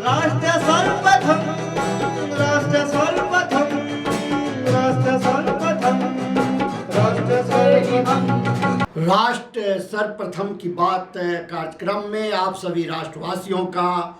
राष्ट्र सर्वप्रथम, राष्ट्र सर्वप्रथम, राष्ट्र सर्वप्रथम, राष्ट्र सर्वप्रथम। राष्ट्र सर्वप्रथम की बात कार्यक्रम में आप सभी राष्ट्रवासियों का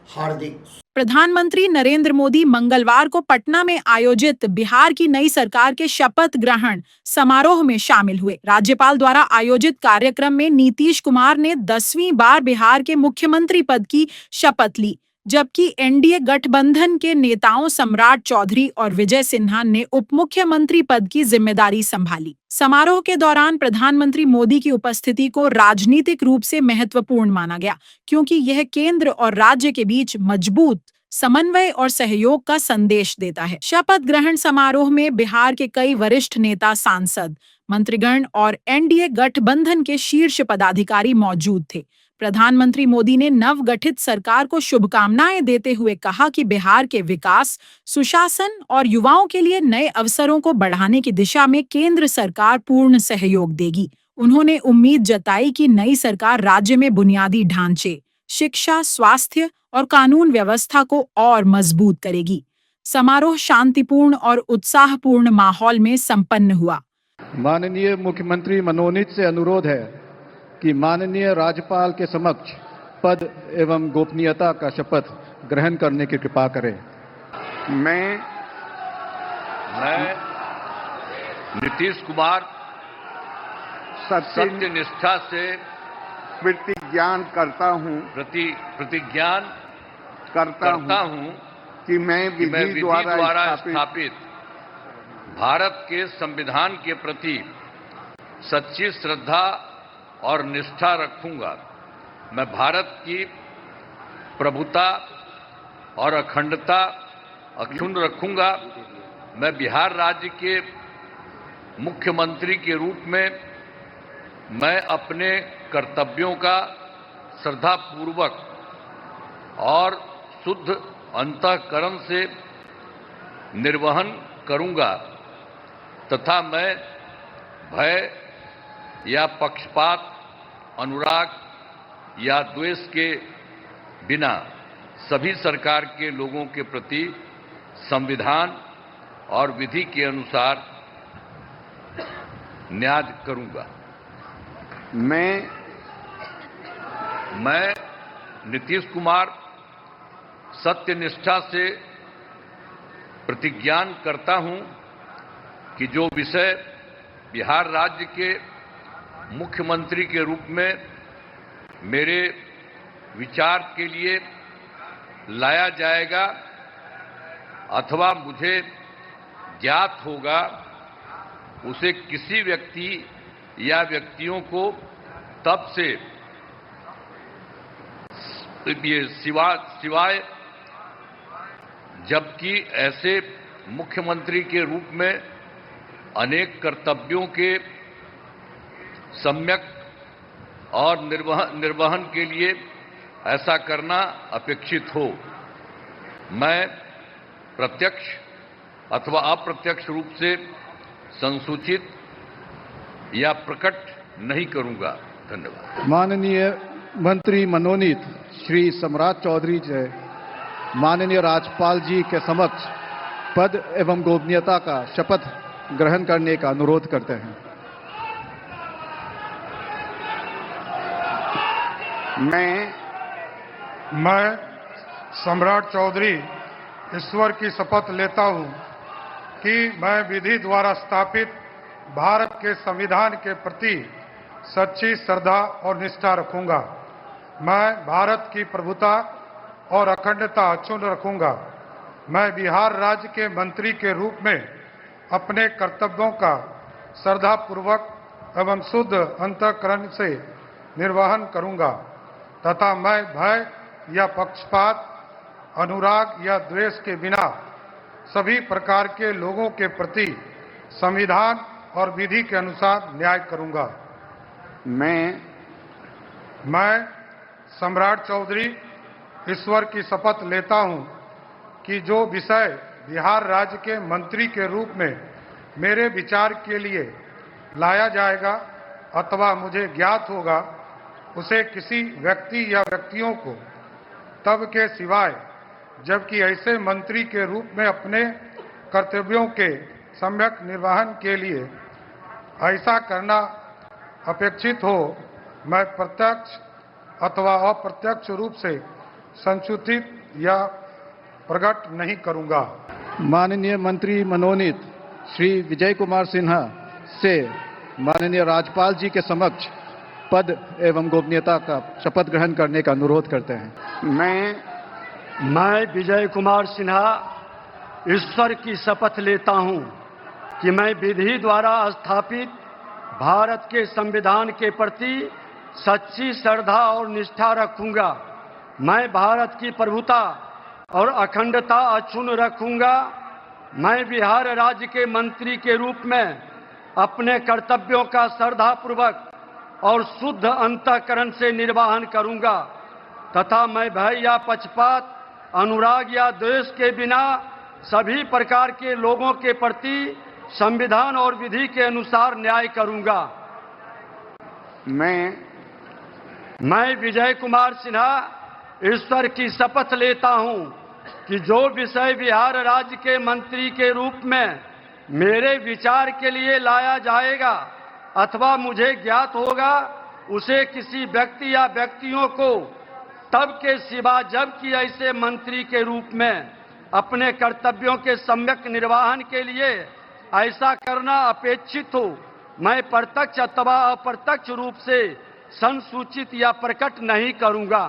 हार्दिक। प्रधानमंत्री नरेंद्र मोदी मंगलवार को पटना में आयोजित बिहार की नई सरकार के शपथ ग्रहण समारोह में शामिल हुए। राज्यपाल द्वारा आयोजित कार्यक्रम में नीतीश कुमार ने 10वीं बार बिहार के मुख्यमंत्री पद की शपथ ली, जबकि एनडीए गठबंधन के नेताओं सम्राट चौधरी और विजय सिन्हा ने उप मुख्यमंत्री पद की जिम्मेदारी संभाली। समारोह के दौरान प्रधानमंत्री मोदी की उपस्थिति को राजनीतिक रूप से महत्वपूर्ण माना गया, क्योंकि यह केंद्र और राज्य के बीच मजबूत समन्वय और सहयोग का संदेश देता है। शपथ ग्रहण समारोह में बिहार के कई वरिष्ठ नेता, सांसद, मंत्रीगण और एनडीए गठबंधन के शीर्ष पदाधिकारी मौजूद थे। प्रधानमंत्री मोदी ने नवगठित सरकार को शुभकामनाएं देते हुए कहा कि बिहार के विकास, सुशासन और युवाओं के लिए नए अवसरों को बढ़ाने की दिशा में केंद्र सरकार पूर्ण सहयोग देगी। उन्होंने उम्मीद जताई कि नई सरकार राज्य में बुनियादी ढांचे, शिक्षा, स्वास्थ्य और कानून व्यवस्था को और मजबूत करेगी। समारोह शांतिपूर्ण और उत्साहपूर्ण माहौल में संपन्न हुआ। माननीय मुख्यमंत्री मनोनीत से अनुरोध है कि माननीय राज्यपाल के समक्ष पद एवं गोपनीयता का शपथ ग्रहण करने की कृपा करें। मैं नीतीश कुमार सत्य निष्ठा से प्रतिज्ञान करता हूं कि मैं विधि द्वारा स्थापित भारत के संविधान के प्रति सच्ची श्रद्धा और निष्ठा रखूंगा। मैं भारत की प्रभुता और अखंडता अक्षुण्ण रखूंगा। मैं बिहार राज्य के मुख्यमंत्री के रूप में मैं अपने कर्तव्यों का श्रद्धापूर्वक और शुद्ध अंतःकरण से निर्वहन करूंगा तथा मैं भय या पक्षपात, अनुराग या द्वेष के बिना सभी सरकार के लोगों के प्रति संविधान और विधि के अनुसार न्याय करूंगा। मैं नीतीश कुमार सत्यनिष्ठा से प्रतिज्ञान करता हूं कि जो विषय बिहार राज्य के मुख्यमंत्री के रूप में मेरे विचार के लिए लाया जाएगा अथवा मुझे ज्ञात होगा, उसे किसी व्यक्ति या व्यक्तियों को तब से सिवाय जबकि ऐसे मुख्यमंत्री के रूप में अनेक कर्तव्यों के सम्यक और निर्वहन के लिए ऐसा करना अपेक्षित हो, मैं प्रत्यक्ष अथवा अप्रत्यक्ष रूप से संसूचित या प्रकट नहीं करूंगा। धन्यवाद। माननीय मंत्री मनोनीत श्री सम्राट चौधरी जी माननीय राज्यपाल जी के समक्ष पद एवं गोपनीयता का शपथ ग्रहण करने का अनुरोध करते हैं। मैं सम्राट चौधरी ईश्वर की शपथ लेता हूं कि मैं विधि द्वारा स्थापित भारत के संविधान के प्रति सच्ची श्रद्धा और निष्ठा रखूंगा। मैं भारत की प्रभुता और अखंडता अक्षुण्ण रखूंगा। मैं बिहार राज्य के मंत्री के रूप में अपने कर्तव्यों का श्रद्धापूर्वक एवं शुद्ध अंतःकरण से निर्वहन करूंगा तथा मैं भय या पक्षपात, अनुराग या द्वेष के बिना सभी प्रकार के लोगों के प्रति संविधान और विधि के अनुसार न्याय करूंगा। मैं सम्राट चौधरी ईश्वर की शपथ लेता हूं कि जो विषय बिहार राज्य के मंत्री के रूप में मेरे विचार के लिए लाया जाएगा अथवा मुझे ज्ञात होगा, उसे किसी व्यक्ति या व्यक्तियों को तब के सिवाय, जबकि ऐसे मंत्री के रूप में अपने कर्तव्यों के सम्यक निर्वहन के लिए ऐसा करना अपेक्षित हो, मैं प्रत्यक्ष अथवा अप्रत्यक्ष रूप से संशोधित या प्रकट नहीं करूंगा। माननीय मंत्री मनोनीत श्री विजय कुमार सिन्हा से माननीय राज्यपाल जी के समक्ष पद एवं गोपनीयता का शपथ ग्रहण करने का अनुरोध करते हैं। मैं विजय कुमार सिन्हा ईश्वर की शपथ लेता हूं कि मैं विधि द्वारा स्थापित भारत के संविधान के प्रति सच्ची श्रद्धा और निष्ठा रखूंगा। मैं भारत की प्रभुता और अखंडता अक्षुण्ण रखूंगा। मैं बिहार राज्य के मंत्री के रूप में अपने कर्तव्यों का श्रद्धापूर्वक और शुद्ध अंतःकरण से निर्वहन करूंगा तथा मैं भय या पक्षपात, अनुराग या द्वेष के बिना सभी प्रकार के लोगों के प्रति संविधान और विधि के अनुसार न्याय करूंगा। मैं विजय कुमार सिन्हा ईश्वर की शपथ लेता हूं कि जो विषय बिहार राज्य के मंत्री के रूप में मेरे विचार के लिए लाया जाएगा अथवा मुझे ज्ञात होगा, उसे किसी व्यक्ति या व्यक्तियों को तब के सिवा जबकि ऐसे मंत्री के रूप में अपने कर्तव्यों के सम्यक निर्वहन के लिए ऐसा करना अपेक्षित हो, मैं प्रत्यक्ष अथवा अप्रत्यक्ष रूप से संसूचित या प्रकट नहीं करूंगा।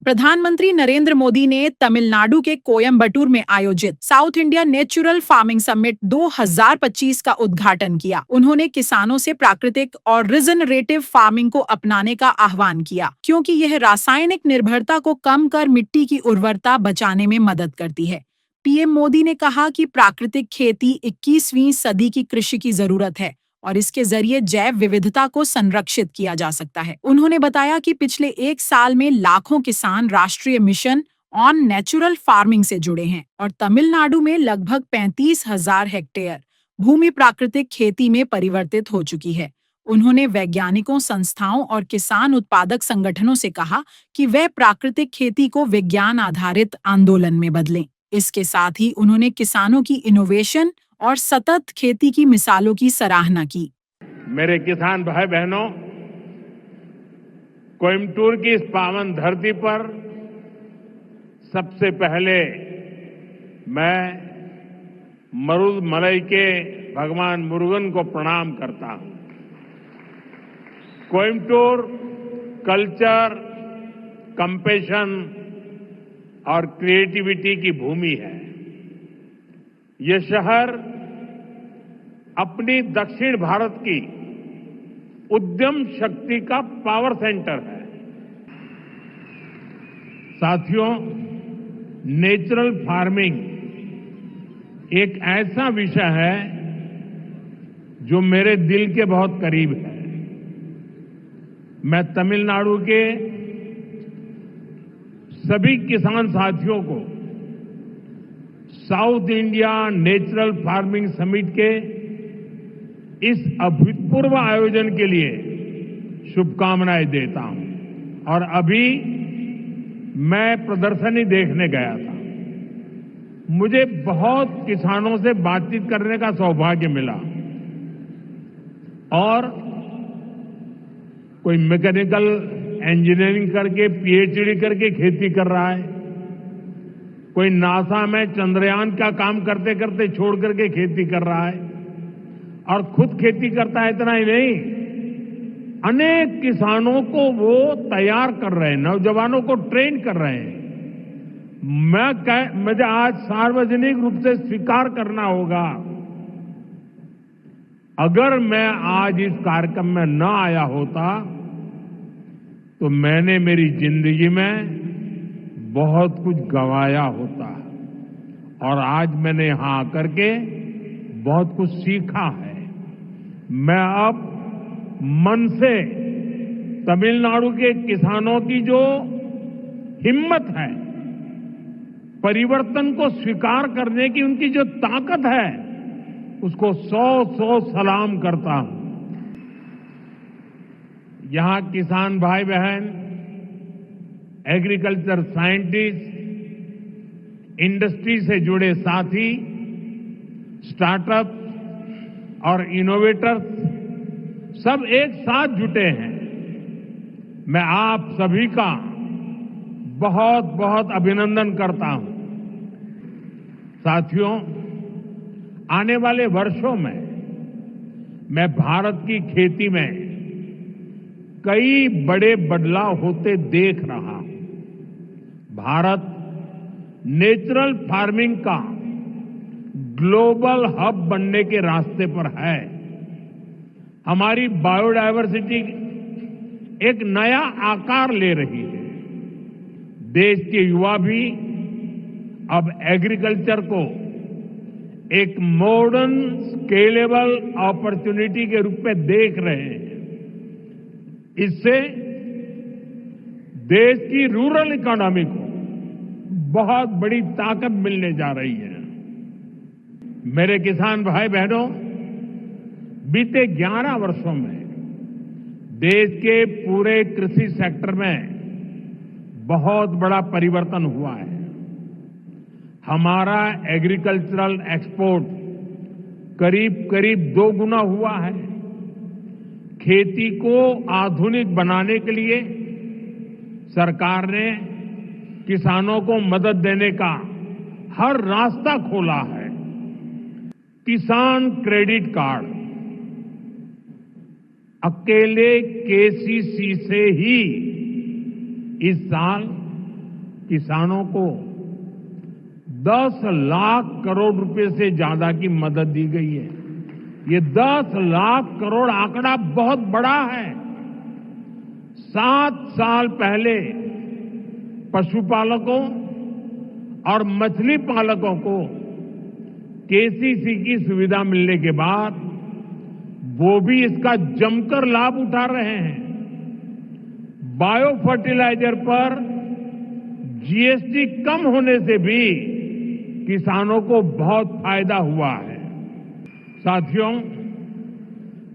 प्रधानमंत्री नरेंद्र मोदी ने तमिलनाडु के कोयम्बटूर में आयोजित south India natural farming summit 2025 का उद्घाटन किया। उन्होंने किसानों से प्राकृतिक और रिजनरेटिव फार्मिंग को अपनाने का आह्वान किया, क्योंकि यह रासायनिक निर्भरता को कम कर मिट्टी की उर्वरता बचाने में मदद करती है। पीएम मोदी ने कहा कि प्राकृतिक खेती 21वीं सदी की कृषि की जरूरत है और इसके जरिए जैव विविधता को संरक्षित किया जा सकता है। उन्होंने बताया कि पिछले 1 साल में लाखों किसान राष्ट्रीय मिशन ऑन नेचुरल फार्मिंग से जुड़े हैं और तमिलनाडु में लगभग 35,000 हेक्टेयर भूमि प्राकृतिक खेती में परिवर्तित हो चुकी है। उन्होंने वैज्ञानिकों, संस्थाओं और किसान उत्पादक संगठनों से कहा कि वे प्राकृतिक खेती को विज्ञान आधारित आंदोलन में बदलें। इसके साथ ही उन्होंने किसानों की इनोवेशन और सतत खेती की मिसालों की सराहना की। मेरे किसान भाई बहनों, कोयम्बटूर की इस पावन धरती पर सबसे पहले मैं मरुदमलई के भगवान मुरुगन को प्रणाम करता हूं। कोयम्बटूर कल्चर, कंपैशन और क्रिएटिविटी की भूमि है। ये शहर अपनी दक्षिण भारत की उद्यम शक्ति का पावर सेंटर है। साथियों, नेचुरल फार्मिंग एक ऐसा विषय है जो मेरे दिल के बहुत करीब है। मैं तमिलनाडु के सभी किसान साथियों को south India natural farming summit के इस अभूतपूर्व आयोजन के लिए शुभकामनाएं देता हूं। और अभी मैं प्रदर्शनी देखने गया था। मुझे बहुत किसानों से बातचीत करने का सौभाग्य मिला और कोई मैकेनिकल इंजीनियरिंग करके पीएचडी करके खेती कर रहा है, कोई नासा में चंद्रयान का काम करते करते छोड़ करके खेती कर रहा है और खुद खेती करता है। इतना ही नहीं, अनेक किसानों को वो तैयार कर रहे हैं, नौजवानों को ट्रेन कर रहे हैं। मुझे आज सार्वजनिक रूप से स्वीकार करना होगा, अगर मैं आज इस कार्यक्रम में न आया होता तो मैंने मेरी जिंदगी में बहुत कुछ गंवाया होता और आज मैंने यहां आकर के बहुत कुछ सीखा है। मैं अब मन से तमिलनाडु के किसानों की जो हिम्मत है, परिवर्तन को स्वीकार करने की उनकी जो ताकत है, उसको 100 सलाम करता हूं। यहां किसान भाई बहन एग्रीकल्चर साइंटिस्ट, इंडस्ट्री से जुड़े साथी, स्टार्टअप और इनोवेटर्स सब एक साथ जुटे हैं। मैं आप सभी का बहुत बहुत अभिनंदन करता हूं। साथियों, आने वाले वर्षों में मैं भारत की खेती में कई बड़े बदलाव होते देख रहा हूं। भारत नेचुरल फार्मिंग का ग्लोबल हब बनने के रास्ते पर है। हमारी बायोडायवर्सिटी एक नया आकार ले रही है। देश के युवा भी अब एग्रीकल्चर को एक मॉडर्न स्केलेबल अपॉर्चुनिटी के रूप में देख रहे हैं। इससे देश की रूरल इकोनॉमी को बहुत बड़ी ताकत मिलने जा रही है। मेरे किसान भाई बहनों, बीते 11 वर्षों में देश के पूरे कृषि सेक्टर में बहुत बड़ा परिवर्तन हुआ है। हमारा एग्रीकल्चरल एक्सपोर्ट करीब करीब 2 गुना हुआ है। खेती को आधुनिक बनाने के लिए सरकार ने किसानों को मदद देने का हर रास्ता खोला है। किसान क्रेडिट कार्ड अकेले केसीसी से ही इस साल किसानों को 10 लाख करोड़ रुपए से ज्यादा की मदद दी गई है। ये 10 लाख करोड़ आंकड़ा बहुत बड़ा है। 7 साल पहले पशुपालकों और मछली पालकों को केसीसी की सुविधा मिलने के बाद वो भी इसका जमकर लाभ उठा रहे हैं। बायो फर्टिलाइजर पर जीएसटी कम होने से भी किसानों को बहुत फायदा हुआ है। साथियों,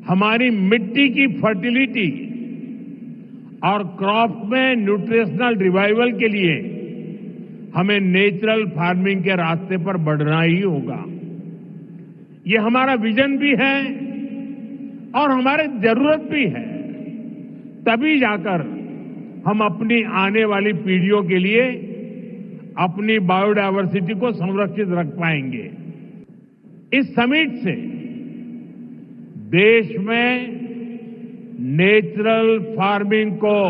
हमारी मिट्टी की फर्टिलिटी और क्रॉप में न्यूट्रिशनल रिवाइवल के लिए हमें नेचुरल फार्मिंग के रास्ते पर बढ़ना ही होगा। ये हमारा विजन भी है और हमारी जरूरत भी है। तभी जाकर हम अपनी आने वाली पीढ़ियों के लिए अपनी बायोडायवर्सिटी को संरक्षित रख पाएंगे। इस समिट से देश में नेचुरल फार्मिंग को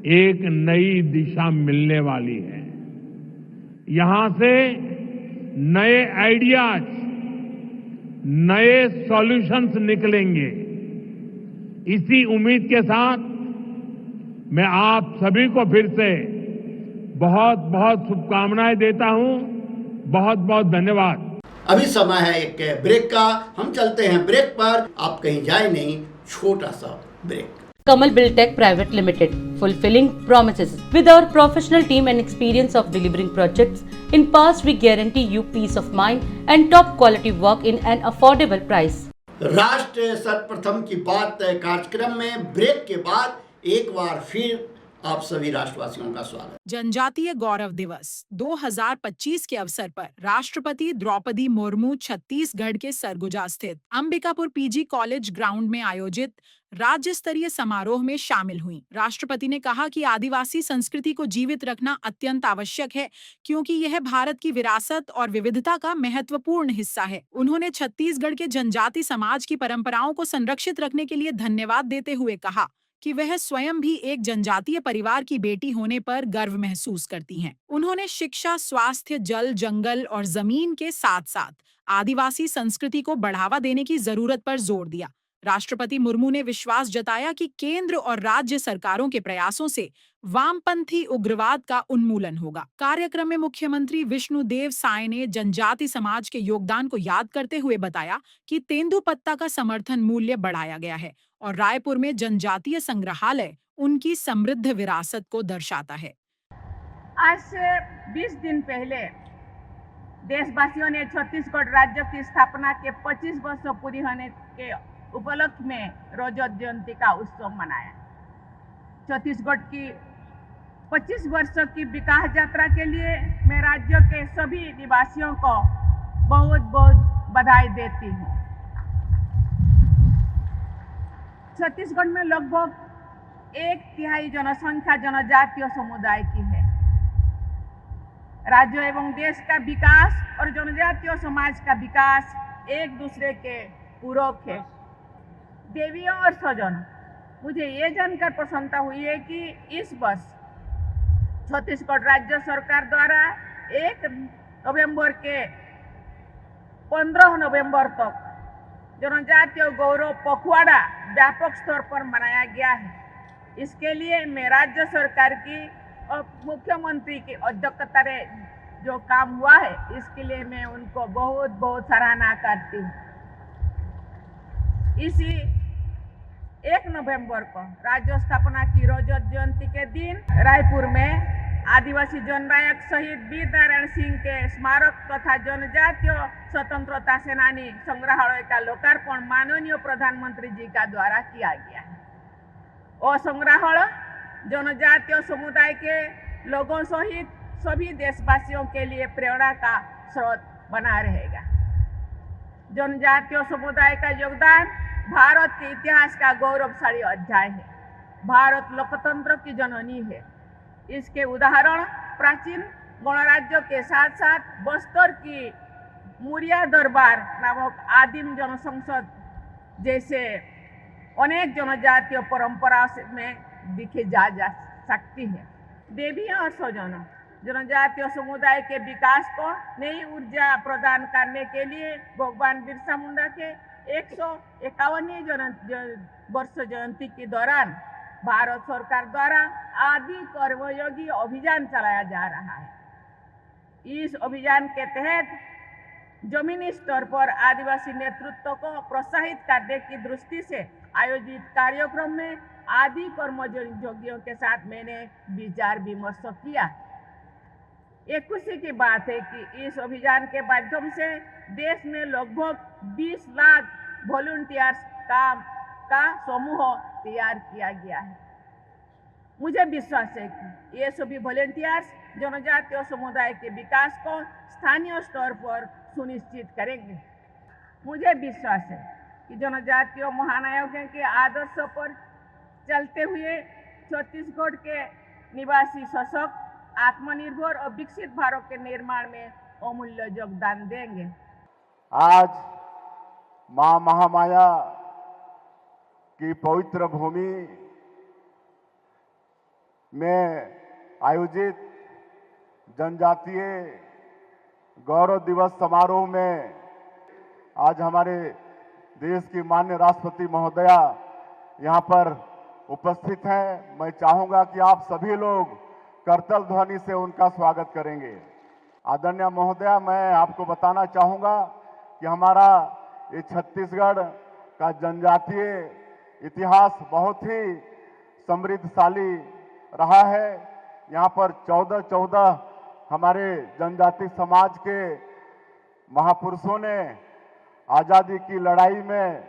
एक नई दिशा मिलने वाली है। यहां से नए आइडियाज, नए सॉल्यूशंस निकलेंगे। इसी उम्मीद के साथ मैं आप सभी को फिर से बहुत बहुत शुभकामनाएं देता हूं। बहुत बहुत धन्यवाद। अभी समय है एक ब्रेक का। हम चलते हैं ब्रेक पर। आप कहीं जाए नहीं, छोटा सा break. Kamal Buildtech Private Limited, fulfilling promises. With our professional team and experience of delivering projects, in past we guarantee you peace of mind and top quality work in an affordable price. राष्ट्र सर्वप्रथम की बात कार्यक्रम में break के बाद एक बार फिर आप सभी राष्ट्रवासियों का स्वागत। जनजातीय गौरव दिवस 2025 के अवसर पर राष्ट्रपति द्रौपदी मुर्मू छत्तीसगढ़ के सरगुजा स्थित अंबिकापुर पीजी कॉलेज ग्राउंड में आयोजित राज्य स्तरीय समारोह में शामिल हुई। राष्ट्रपति ने कहा कि आदिवासी संस्कृति को जीवित रखना अत्यंत आवश्यक है, क्योंकि यह भारत की विरासत और विविधता का महत्वपूर्ण हिस्सा है। उन्होंने छत्तीसगढ़ के जनजाति समाज की परंपराओं को संरक्षित रखने के लिए धन्यवाद देते हुए कहा कि वह स्वयं भी एक जनजातीय परिवार की बेटी होने पर गर्व महसूस करती हैं। उन्होंने शिक्षा, स्वास्थ्य, जल, जंगल और जमीन के साथ-साथ आदिवासी संस्कृति को बढ़ावा देने की जरूरत पर जोर दिया। राष्ट्रपति मुर्मू ने विश्वास जताया कि केंद्र और राज्य सरकारों के प्रयासों से वामपंथी उग्रवाद का उन्मूलन होगा। कार्यक्रम में मुख्यमंत्री विष्णुदेव साय ने जनजाति समाज के योगदान को याद करते हुए बताया कि तेंदुपत्ता का समर्थन मूल्य बढ़ाया गया है और रायपुर में जनजातीय संग्रहालय उनकी समृद्ध विरासत को दर्शाता है। आज से 20 दिन पहले देशवासियों ने छत्तीसगढ़ राज्य की स्थापना के 25 वर्षों पूरी होने के उपलक्ष्य में रजत जयंती का उत्सव मनाया। छत्तीसगढ़ की 25 वर्षों की विकास यात्रा के लिए मैं राज्य के सभी निवासियों को बहुत बहुत बधाई देती हूँ। छत्तीसगढ़ में लगभग 1/3 जनसंख्या जनजातीय समुदाय की है। राज्य एवं देश का विकास और जनजातीय समाज का विकास एक दूसरे के पूरक है। देवियों और स्वजनों, मुझे ये जानकर प्रसन्नता हुई है कि इस वर्ष छत्तीसगढ़ राज्य सरकार द्वारा 1 नवंबर के 15 नवंबर तक जनजातीय गौरव पखवाड़ा व्यापक स्तर पर मनाया गया है। इसके लिए मैं राज्य सरकार की और मुख्यमंत्री की अध्यक्षता में जो काम हुआ है, इसके लिए मैं उनको बहुत बहुत सराहना करती हूँ। इसी 1 नवंबर को राज्य स्थापना की रजत जयंती के दिन रायपुर में आदिवासी जननायक शहीद वीर नारायण सिंह के स्मारक तथा जनजातीय स्वतंत्रता सेनानी संग्रहालय का लोकार्पण माननीय प्रधानमंत्री जी का द्वारा किया गया है। और संग्रहालय जनजातीय समुदाय के लोगों सहित सभी देशवासियों के लिए प्रेरणा का स्रोत बना रहेगा। जनजातीय समुदाय का योगदान भारत के इतिहास का गौरवशाली अध्याय है। भारत लोकतंत्र की जननी है। इसके उदाहरण प्राचीन गणराज्य के साथ साथ बस्तर की मुरिया दरबार नामक आदिम जनसंसद जैसे अनेक जनजातीय परंपराओं में दिखे जा सकती है। देवियों और स्वजनों, जनजातीय समुदाय के विकास को नई ऊर्जा प्रदान करने के लिए भगवान बिरसा मुंडा के 151वीं वर्ष जयंती के दौरान भारत सरकार द्वारा आदि कर्मयोगी अभियान चलाया जा रहा है। इस अभियान के तहत जमीनी स्तर पर आदिवासी नेतृत्व को प्रोत्साहित करने की दृष्टि से आयोजित कार्यक्रम में आदि कर्मयोगियों के साथ मैंने विचार विमर्श किया। ये खुशी की बात है कि इस अभियान के माध्यम से देश में लगभग 20 लाख वॉलंटियर्स का समूह तैयार किया गया है। मुझे विश्वास है कि ये सभी वॉलंटियर्स जनजातीय समुदाय के विकास को स्थानीय स्तर पर सुनिश्चित करेंगे। मुझे विश्वास है कि जनजातीय महानायकों के आदर्श पर चलते हुए छत्तीसगढ़ के निवासी सशक्त, आत्मनिर्भर और विकसित भारत के निर्माण में अमूल्य योगदान देंगे। आज मां महामाया की पवित्र भूमि में आयोजित जनजातीय गौरव दिवस समारोह में आज हमारे देश की माननीय राष्ट्रपति महोदया यहाँ पर उपस्थित हैं। मैं चाहूँगा कि आप सभी लोग करतल ध्वनि से उनका स्वागत करेंगे। आदरणीय महोदया, मैं आपको बताना चाहूँगा कि हमारा ये छत्तीसगढ़ का जनजातीय इतिहास बहुत ही समृद्धशाली रहा है। यहाँ पर 14 हमारे जनजाति समाज के महापुरुषों ने आज़ादी की लड़ाई में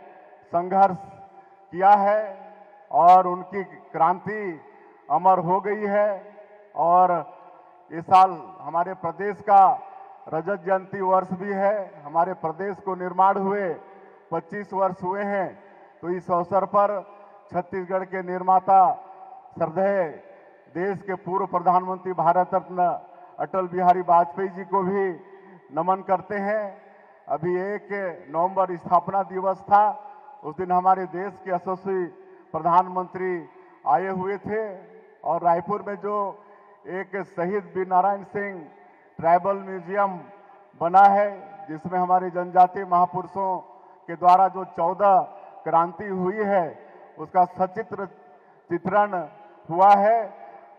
संघर्ष किया है और उनकी क्रांति अमर हो गई है। और इस साल हमारे प्रदेश का रजत जयंती वर्ष भी है। हमारे प्रदेश को निर्माण हुए 25 वर्ष हुए हैं। तो इस अवसर पर छत्तीसगढ़ के निर्माता श्रद्धेय देश के पूर्व प्रधानमंत्री भारत रत्न अटल बिहारी वाजपेयी जी को भी नमन करते हैं। अभी 1 नवंबर स्थापना दिवस था। उस दिन हमारे देश के यशस्वी प्रधानमंत्री आए हुए थे और रायपुर में जो एक शहीद वीर नारायण सिंह ट्राइबल म्यूजियम बना है, जिसमें हमारे जनजातीय महापुरुषों के द्वारा जो 14 क्रांति हुई है उसका सचित्र चित्रण हुआ है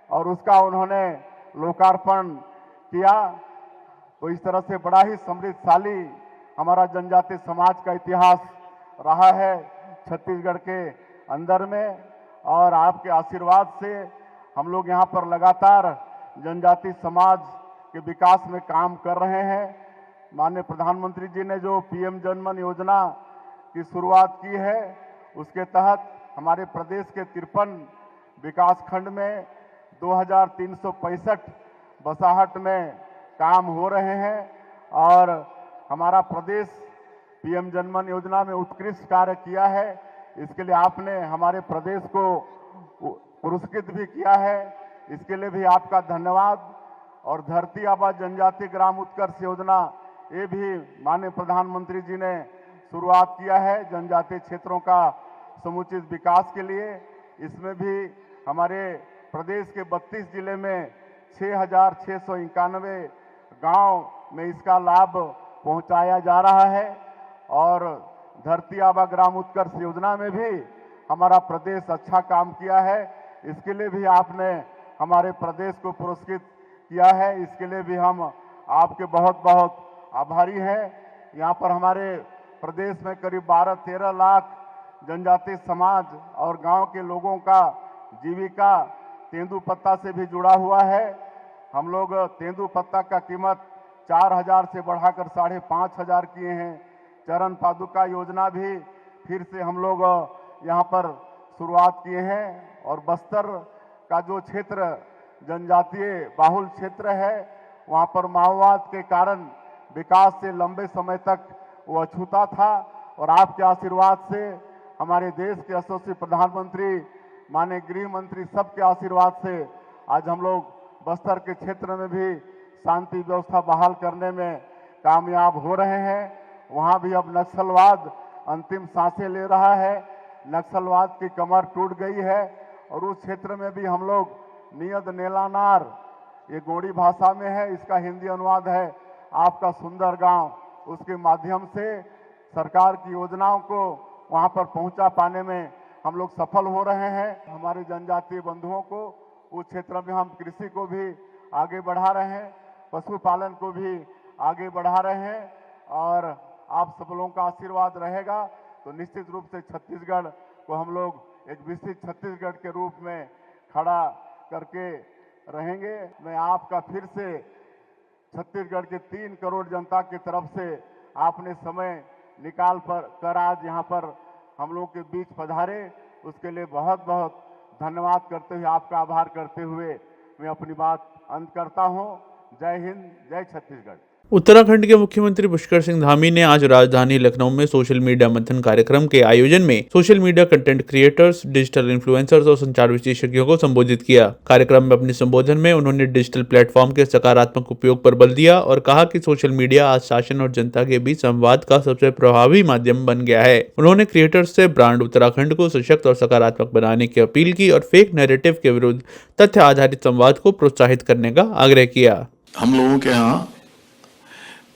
और उसका उन्होंने लोकार्पण किया। तो इस तरह से बड़ा ही समृद्धशाली हमारा जनजातीय समाज का इतिहास रहा है छत्तीसगढ़ के अंदर में। और आपके आशीर्वाद से हम लोग यहाँ पर लगातार जनजातीय समाज के विकास में काम कर रहे हैं। माननीय प्रधानमंत्री जी ने जो पीएम जनमन योजना की शुरुआत की है, उसके तहत हमारे प्रदेश के 53 विकास खंड में 2365 बसाहट में काम हो रहे हैं और हमारा प्रदेश पीएम जनमन योजना में उत्कृष्ट कार्य किया है। इसके लिए आपने हमारे प्रदेश को पुरस्कृत भी किया है, इसके लिए भी आपका धन्यवाद। और धरती आबा जनजाति ग्राम उत्कर्ष योजना, ये भी माननीय प्रधानमंत्री जी ने शुरुआत किया है जनजातीय क्षेत्रों का समुचित विकास के लिए। इसमें भी हमारे प्रदेश के 32 जिले में 6,691 गांव में इसका लाभ पहुंचाया जा रहा है। और धरती आबा ग्राम उत्कर्ष योजना में भी हमारा प्रदेश अच्छा काम किया है, इसके लिए भी आपने हमारे प्रदेश को पुरस्कृत किया है। इसके लिए भी हम आपके बहुत बहुत आभारी हैं। यहाँ पर हमारे प्रदेश में करीब 12-13 लाख जनजातीय समाज और गांव के लोगों का जीविका तेंदुपत्ता से भी जुड़ा हुआ है। हम लोग तेंदुपत्ता का कीमत 4,000 से बढ़ाकर 5,500 किए हैं। चरण पादुका योजना भी फिर से हम लोग यहाँ पर शुरुआत किए हैं। और बस्तर का जो क्षेत्र जनजातीय बाहुल क्षेत्र है, वहाँ पर माओवाद के कारण विकास से लंबे समय तक वो अछूता था। और आपके आशीर्वाद से, हमारे देश के यशस्वी प्रधानमंत्री, माननीय गृह मंत्री, सबके आशीर्वाद से आज हम लोग बस्तर के क्षेत्र में भी शांति व्यवस्था बहाल करने में कामयाब हो रहे हैं। वहाँ भी अब नक्सलवाद अंतिम सांसें ले रहा है, नक्सलवाद की कमर टूट गई है। और उस क्षेत्र में भी हम लोग नियत नेलानार, ये गोंडी भाषा में है, इसका हिंदी अनुवाद है आपका सुंदर गांव, उसके माध्यम से सरकार की योजनाओं को वहां पर पहुंचा पाने में हम लोग सफल हो रहे हैं। हमारे जनजातीय बंधुओं को उस क्षेत्र में हम कृषि को भी आगे बढ़ा रहे हैं, पशुपालन को भी आगे बढ़ा रहे हैं। और आप सब लोगों का आशीर्वाद रहेगा तो निश्चित रूप से छत्तीसगढ़ को हम लोग एक विकसित छत्तीसगढ़ के रूप में खड़ा करके रहेंगे। मैं आपका फिर से छत्तीसगढ़ के 3 करोड़ जनता की तरफ से आपने समय निकाल कर आज यहाँ पर हम लोग के बीच पधारे, उसके लिए बहुत बहुत धन्यवाद करते हुए, आपका आभार करते हुए मैं अपनी बात अंत करता हूँ। जय हिंद, जय छत्तीसगढ़। उत्तराखंड के मुख्यमंत्री पुष्कर सिंह धामी ने आज राजधानी लखनऊ में सोशल मीडिया मंथन कार्यक्रम के आयोजन में social media content creators, digital influencers और संचार विशेषज्ञों को संबोधित किया। कार्यक्रम में अपने संबोधन में उन्होंने डिजिटल प्लेटफॉर्म के सकारात्मक उपयोग पर बल दिया और कहा कि सोशल मीडिया आज शासन और जनता के बीच संवाद का सबसे प्रभावी माध्यम बन गया है। उन्होंने क्रिएटर्स से ब्रांड उत्तराखंड को सशक्त और सकारात्मक बनाने की अपील की और फेक नैरेटिव के विरुद्ध तथ्य आधारित संवाद को प्रोत्साहित करने का आग्रह किया। हम लोगों के यहाँ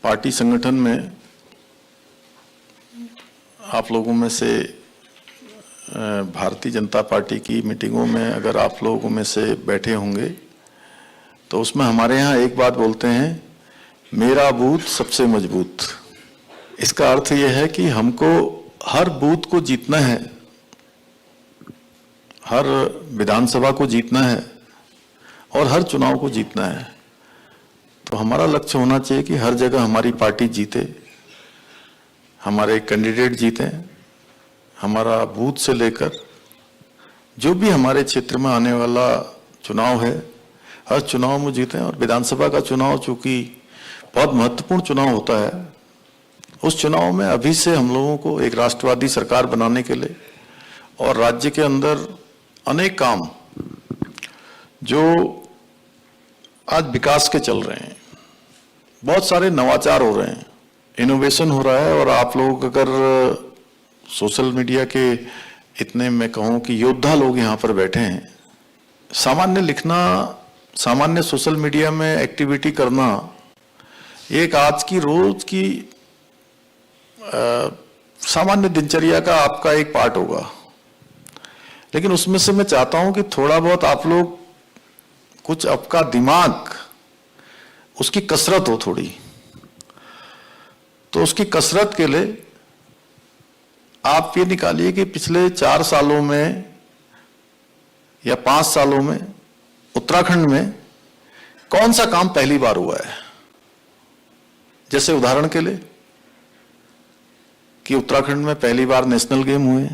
पार्टी संगठन में आप लोगों में से भारतीय जनता पार्टी की मीटिंगों में अगर आप लोगों में से बैठे होंगे तो उसमें हमारे यहाँ एक बात बोलते हैं, मेरा बूथ सबसे मजबूत। इसका अर्थ यह है कि हमको हर बूथ को जीतना है, हर विधानसभा को जीतना है और हर चुनाव को जीतना है। तो हमारा लक्ष्य होना चाहिए कि हर जगह हमारी पार्टी जीते, हमारे कैंडिडेट जीते, हमारा बूथ से लेकर जो भी हमारे क्षेत्र में आने वाला चुनाव है हर चुनाव में जीते। और विधानसभा का चुनाव चूंकि बहुत महत्वपूर्ण चुनाव होता है, उस चुनाव में अभी से हम लोगों को एक राष्ट्रवादी सरकार बनाने के लिए और राज्य के अंदर अनेक काम जो आज विकास के चल रहे हैं, बहुत सारे नवाचार हो रहे हैं, इनोवेशन हो रहा है। और आप लोग अगर सोशल मीडिया के इतने, मैं कहूँ कि योद्धा लोग यहाँ पर बैठे हैं, सामान्य लिखना, सामान्य सोशल मीडिया में एक्टिविटी करना एक आज की रोज की सामान्य दिनचर्या का आपका एक पार्ट होगा। लेकिन उसमें से मैं चाहता हूं कि थोड़ा बहुत आप लोग कुछ आपका दिमाग उसकी कसरत हो थोड़ी, तो उसकी कसरत के लिए आप ये निकालिए कि पिछले 4 सालों में या 5 सालों में उत्तराखंड में कौन सा काम पहली बार हुआ है। जैसे उदाहरण के लिए कि उत्तराखंड में पहली बार नेशनल गेम हुए,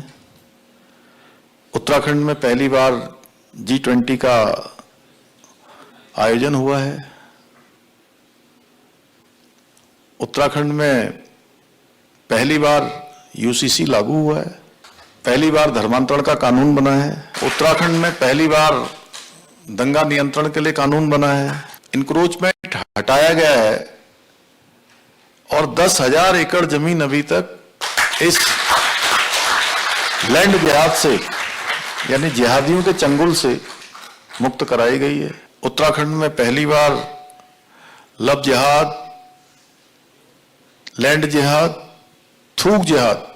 उत्तराखंड में पहली बार G20 का आयोजन हुआ है। उत्तराखंड में पहली बार यूसीसी लागू हुआ है, पहली बार धर्मांतरण का कानून बना है, उत्तराखंड में पहली बार दंगा नियंत्रण के लिए कानून बना है, इंक्रोचमेंट हटाया गया है और 10,000 एकड़ जमीन अभी तक इस लैंड जिहाद से यानी जिहादियों के चंगुल से मुक्त कराई गई है। उत्तराखंड में पहली बार लव जिहाद, लैंड जिहाद, थूक जिहाद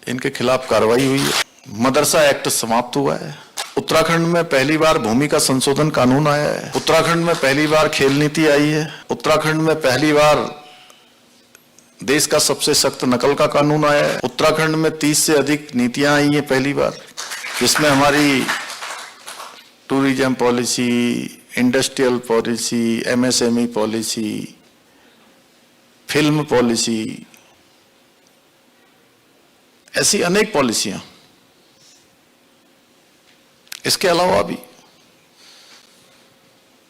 इनके खिलाफ कार्रवाई हुई है। मदरसा एक्ट समाप्त हुआ है। उत्तराखंड में पहली बार भूमि का संशोधन कानून आया है। उत्तराखंड में पहली बार खेल नीति आई है। उत्तराखंड में पहली बार देश का सबसे सख्त नकल का कानून आया है। उत्तराखंड में 30 से अधिक नीतियां आई हैं पहली बार, जिसमें हमारी tourism policy, industrial policy, MSME policy, film policy, ऐसी अनेक पॉलिसियां, इसके अलावा भी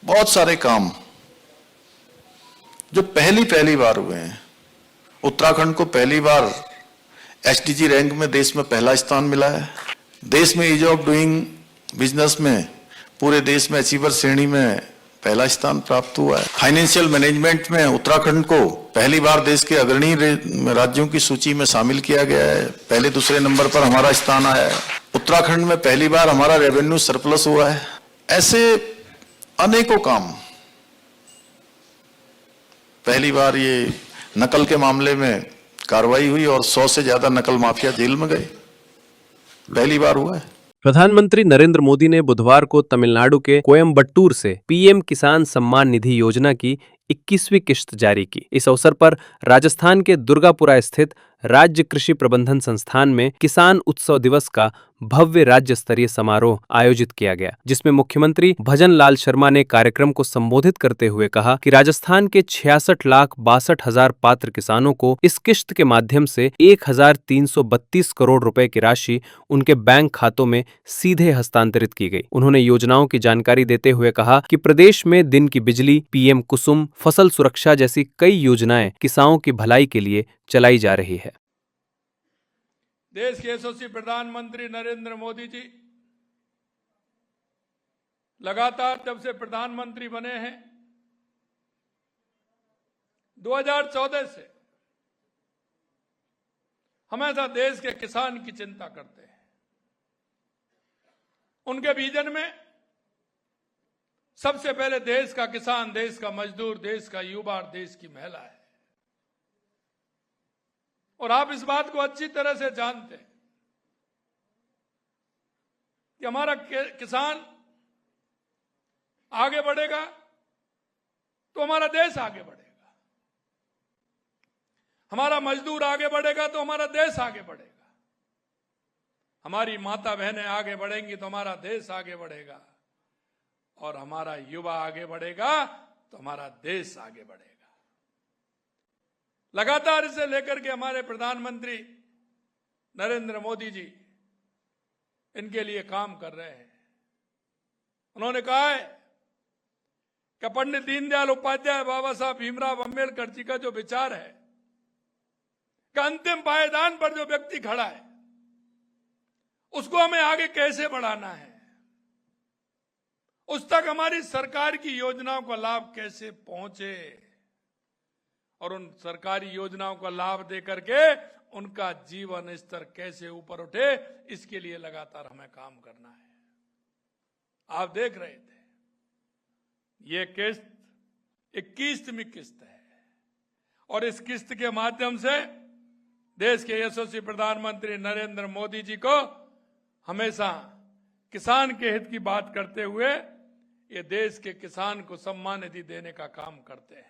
बहुत सारे काम जो पहली बार हुए हैं। उत्तराखंड को पहली बार एसडीजी रैंक में देश में पहला स्थान मिला है। देश में ईज ऑफ डूइंग बिजनेस में पूरे देश में अचीवर श्रेणी में पहला स्थान प्राप्त हुआ है। फाइनेंशियल मैनेजमेंट में उत्तराखंड को पहली बार देश के अग्रणी राज्यों की सूची में शामिल किया गया है। पहले दूसरे नंबर पर हमारा स्थान आया है। उत्तराखंड में पहली बार हमारा रेवेन्यू सरप्लस हुआ है। ऐसे अनेकों काम, पहली बार ये नकल के मामले में कार्रवाई हुई और 100 से ज्यादा नकल माफिया जेल में गए, पहली बार हुआ है। प्रधानमंत्री नरेंद्र मोदी ने बुधवार को तमिलनाडु के कोयम्बटूर से पीएम किसान सम्मान निधि योजना की 21वीं किश्त जारी की। इस अवसर पर राजस्थान के दुर्गापुरा स्थित राज्य कृषि प्रबंधन संस्थान में किसान उत्सव दिवस का भव्य राज्य स्तरीय समारोह आयोजित किया गया, जिसमें मुख्यमंत्री भजन लाल शर्मा ने कार्यक्रम को संबोधित करते हुए कहा कि राजस्थान के 66,62,000 पात्र किसानों को इस किश्त के माध्यम से 1,332 करोड़ रुपए की राशि उनके बैंक खातों में सीधे हस्तांतरित की गई। उन्होंने योजनाओं की जानकारी देते हुए कहा कि प्रदेश में दिन की बिजली, पीएम कुसुम, फसल सुरक्षा जैसी कई योजनाएं किसानों की भलाई के लिए चलाई जा रही है। देश के यशस्वी प्रधानमंत्री नरेंद्र मोदी जी लगातार जब से प्रधानमंत्री बने हैं 2014 से हमेशा देश के किसान की चिंता करते हैं। उनके विजन में सबसे पहले देश का किसान, देश का मजदूर, देश का युवा और देश की महिला है। और आप इस बात को अच्छी तरह से जानते हैं कि हमारा किसान आगे बढ़ेगा तो हमारा देश आगे बढ़ेगा, हमारा मजदूर आगे बढ़ेगा तो हमारा देश आगे बढ़ेगा, हमारी माता बहनें आगे बढ़ेंगी तो हमारा देश आगे बढ़ेगा, और हमारा युवा आगे बढ़ेगा तो हमारा देश आगे बढ़ेगा। लगातार इसे लेकर के हमारे प्रधानमंत्री नरेंद्र मोदी जी इनके लिए काम कर रहे हैं। उन्होंने कहा है कि पंडित दीनदयाल उपाध्याय, बाबा साहब भीमराव अंबेडकर जी का जो विचार है कि अंतिम पायदान पर जो व्यक्ति खड़ा है उसको हमें आगे कैसे बढ़ाना है, उस तक हमारी सरकार की योजनाओं का लाभ कैसे पहुंचे और उन सरकारी योजनाओं का लाभ देकर के उनका जीवन स्तर कैसे ऊपर उठे, इसके लिए लगातार हमें काम करना है। आप देख रहे थे ये किस्त 21वीं किस्त है और इस किस्त के माध्यम से देश के यशस्वी प्रधानमंत्री नरेंद्र मोदी जी को हमेशा किसान के हित की बात करते हुए ये देश के किसान को सम्मान निधि देने का काम करते हैं।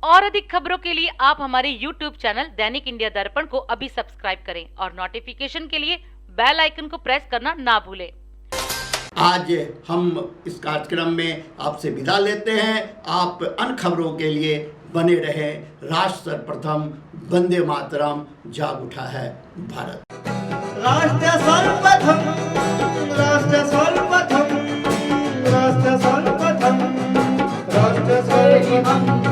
और अधिक खबरों के लिए आप हमारे YouTube चैनल दैनिक इंडिया दर्पण को अभी सब्सक्राइब करें और नोटिफिकेशन के लिए बेल आइकन को प्रेस करना ना भूलें। आज हम इस कार्यक्रम में आपसे विदा लेते हैं। आप अन्य खबरों के लिए बने रहे। राष्ट्र सर्वप्रथम, वंदे मातरम, जाग उठा है भारत। राष्ट्र सर्वप्रथम, राष्ट्र सर्वप्रथम, राष्ट्र सर्वप्रथम। करेंगे हम।